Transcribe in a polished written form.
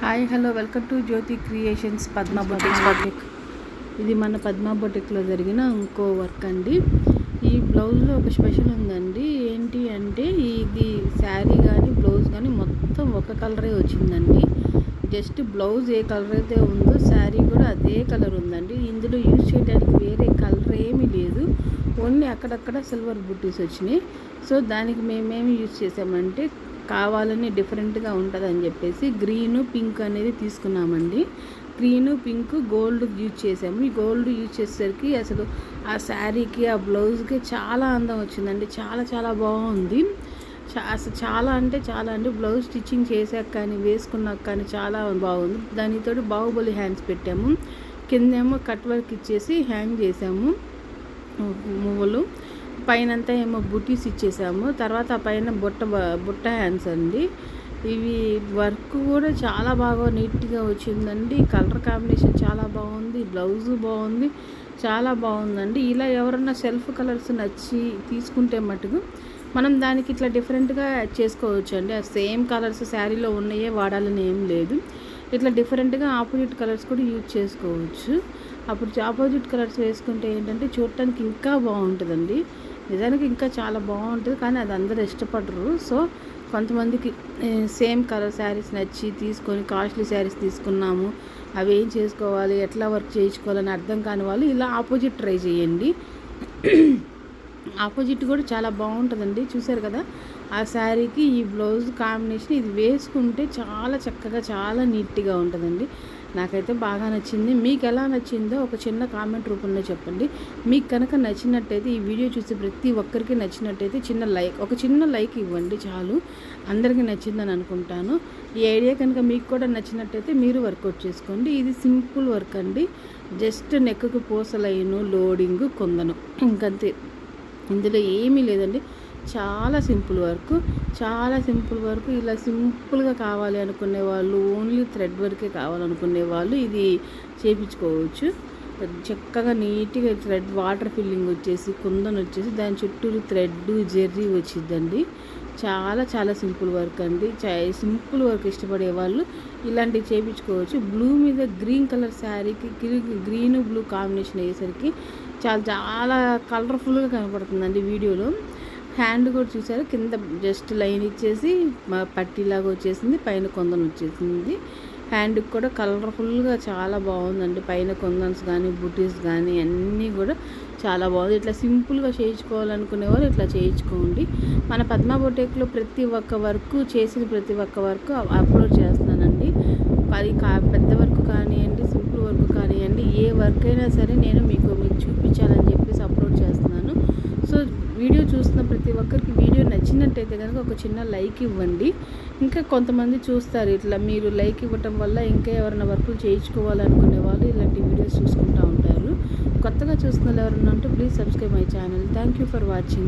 Hi hello welcome to Jyoti creations Padma boutique. ఇది మన పద్మ బొటిక్లో జరిగిన ఇంకో వర్క్ అండి. ఈ బ్లౌజ్లో ఒక స్పెషల్ ఉందండి. ఏంటి అంటే ఇది శారీ కానీ బ్లౌజ్ కానీ మొత్తం ఒక కలరే వచ్చిందండి. జస్ట్ బ్లౌజ్ ఏ కలర్ అయితే ఉందో శారీ కూడా అదే కలర్ ఉందండి. ఇందులో యూజ్ చేయడానికి వేరే కలర్ ఏమీ లేదు, ఓన్లీ అక్కడక్కడ సిల్వర్ బుట్టీస్ వచ్చినాయి. సో దానికి మేమేమి యూజ్ చేసామంటే కావాలని డిఫరెంట్గా ఉంటుందని చెప్పేసి గ్రీను పింక్ అనేది తీసుకున్నామండి. గ్రీను పింక్ గోల్డ్ యూజ్ చేసాము. ఈ గోల్డ్ యూజ్ చేసేసరికి అసలు ఆ శారీకి ఆ బ్లౌజ్కి చాలా అందం వచ్చిందండి. చాలా చాలా బాగుంది. అసలు చాలా అంటే చాలా అండి. బ్లౌజ్ స్టిచ్చింగ్ చేసాక కానీ వేసుకున్నాక కానీ చాలా బాగుంది. దానితో బాహుబలి హ్యాండ్స్ పెట్టాము. కిందేమో కట్ వర్క్ ఇచ్చేసి హ్యాంగ్ చేసాము మువ్వలు. పైనంతా ఏమో బుటీస్ ఇచ్చేసాము. తర్వాత పైన బుట్ట హ్యాండ్స్ అండి. ఇవి వర్క్ కూడా చాలా బాగా నీట్గా వచ్చిందండి. కలర్ కాంబినేషన్ చాలా బాగుంది, బ్లౌజు బాగుంది, చాలా బాగుందండి. ఇలా ఎవరన్నా సెల్ఫ్ కలర్స్ నచ్చి తీసుకుంటే మటుకు మనం దానికి ఇట్లా డిఫరెంట్గా చేసుకోవచ్చు అండి. ఆ సేమ్ కలర్స్ శారీలో ఉన్నాయే వాడాలని ఏం లేదు. ఇట్లా డిఫరెంట్గా ఆపోజిట్ కలర్స్ కూడా యూజ్ చేసుకోవచ్చు. అప్పుడు ఆపోజిట్ కలర్స్ వేసుకుంటే ఏంటంటే చూడటానికి ఇంకా బాగుంటుందండి. నిజానికి ఇంకా చాలా బాగుంటుంది, కానీ అది అందరూ ఇష్టపడరు. సో కొంతమందికి సేమ్ కలర్ శారీస్ నచ్చి తీసుకొని కాస్ట్లీ శారీస్ తీసుకున్నాము, అవి ఏం చేసుకోవాలి, ఎట్లా వర్క్ చేయించుకోవాలని అర్థం కాని వాళ్ళు ఇలా ఆపోజిట్ ట్రై చేయండి. ఆపోజిట్ కూడా చాలా బాగుంటుందండి. చూసారు కదా ఆ శారీకి ఈ బ్లౌజ్ కాంబినేషన్. ఇది వేసుకుంటే చాలా చక్కగా చాలా నీట్గా ఉంటుందండి. నాకైతే బాగా నచ్చింది. మీకు ఎలా నచ్చిందో ఒక చిన్న కామెంట్ రూపంలో చెప్పండి. మీకు కనుక నచ్చినట్టయితే ఈ వీడియో చూసి ప్రతి ఒక్కరికి నచ్చినట్టయితే ఒక చిన్న లైక్ ఇవ్వండి చాలు. అందరికీ నచ్చిందని అనుకుంటాను. ఈ ఐడియా కనుక మీకు కూడా నచ్చినట్టయితే మీరు వర్కౌట్ చేసుకోండి. ఇది సింపుల్ వర్క్ అండి. జస్ట్ నెక్కు పూసలైను లోడింగ్ కొందను, ఇంకంతే. ఇందులో ఏమీ లేదండి. చాలా సింపుల్ వర్క్, చాలా సింపుల్ వర్క్. ఇలా సింపుల్గా కావాలి అనుకునే వాళ్ళు, ఓన్లీ థ్రెడ్ వర్కే కావాలనుకునే వాళ్ళు ఇది చేయించుకోవచ్చు. చక్కగా నీట్గా థ్రెడ్ వాటర్ ఫిల్లింగ్ వచ్చేసి కుందన్ వచ్చేసి దాని చుట్టూరు థ్రెడ్ జెర్రీ వచ్చిందండి. చాలా చాలా సింపుల్ వర్క్ అండి. సింపుల్ వర్క్ ఇష్టపడే వాళ్ళు ఇలాంటివి చేయించుకోవచ్చు. బ్లూ మీద గ్రీన్ కలర్ శారీకి గ్రీన్ బ్లూ కాంబినేషన్ అయ్యేసరికి చాలా చాలా కలర్ఫుల్గా కనపడుతుందండి వీడియోలో. హ్యాండ్ కూడా చూసారు, కింద జస్ట్ లైన్ ఇచ్చేసి పట్టీలాగా వచ్చేసింది, పైన కొందన్ వచ్చేసింది. హ్యాండ్కి కూడా కలర్ఫుల్గా చాలా బాగుందండి. పైన కొందన్స్ కానీ బుటీస్ కానీ అన్నీ కూడా చాలా బాగుంది. ఇట్లా సింపుల్గా చేయించుకోవాలనుకునే వాళ్ళు ఇట్లా చేయించుకోండి. మన పద్మ బొటిక్లో ప్రతి ఒక్క వర్క్ చేసిన ప్రతి ఒక్క వర్క్ అప్లోడ్ చేస్తున్నానండి. అది పెద్ద వర్క్ కానివ్వండి, సింపుల్ వర్క్ కానివ్వండి, ఏ వర్క్ అయినా సరే నేను మీకు చూపించాలని చెప్పేసి అప్లోడ్ చేస్తున్నాను. సో వీడియో చూస్తున్న ప్రతి ఒక్కరికి వీడియో నచ్చినట్టయితే కనుక ఒక చిన్న లైక్ ఇవ్వండి. ఇంకా కొంతమంది చూస్తారు, ఇట్లా మీరు లైక్ ఇవ్వటం వల్ల ఇంకా ఎవరైనా వర్కులు చేయించుకోవాలనుకునే వాళ్ళు ఇలాంటి వీడియోస్ చూసుకుంటూ ఉంటారు. కొత్తగా చూస్తున్న వాళ్ళు ఎవరైనా ఉంటే please subscribe my channel. Thank you for watching.